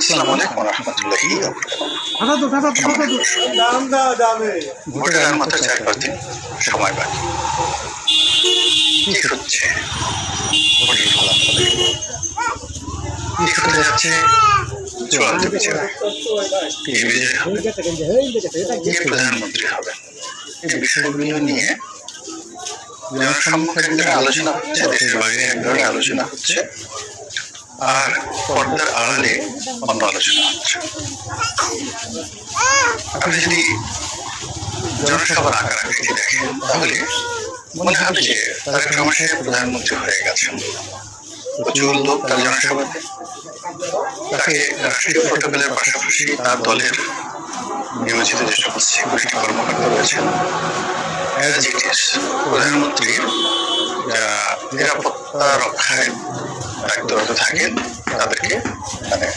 আসসালামু আলাইকুম ওয়া রাহমাতুল্লাহি ওয়া বারাকাতুহু। ভোটের আর মাত্র ৪-৫ দিন সময় বাকি। কি হচ্ছে ভোটের ফলাফলে? কি হতে যাচ্ছে চূড়ান্ত বিচার? কে বিজয়ী হবে? কে প্রধানমন্ত্রী হবেন? এই বিষয়গুলো নিয়ে জনসম্মুখে এক ধরনের আলোচনা হচ্ছে, দেশের বাইরে এক ধরনের আলোচনা হচ্ছে, আর পর্দার আড়ালে অন্য আলোচনা হচ্ছে। আপনি যদি জনসভার আকার আকৃতি দেখেন তাহলে মনে হবে যে তারেক রহমান সাহেব প্রধানমন্ত্রী হয়ে গেছেন। প্রচুর লোক তার জনসভাতে, তাকে রাষ্ট্রীয় প্রটোকলের পাশাপাশি তার দলের নিয়োজিত যে সমস্ত সিকিউরিটি কর্মকর্তা রয়েছেন, অ্যাজ ইট ইজ প্রধানমন্ত্রীর যারা নিরাপত্তা রক্ষায় দায়িত্বরত থাকেন তাদেরকে মানে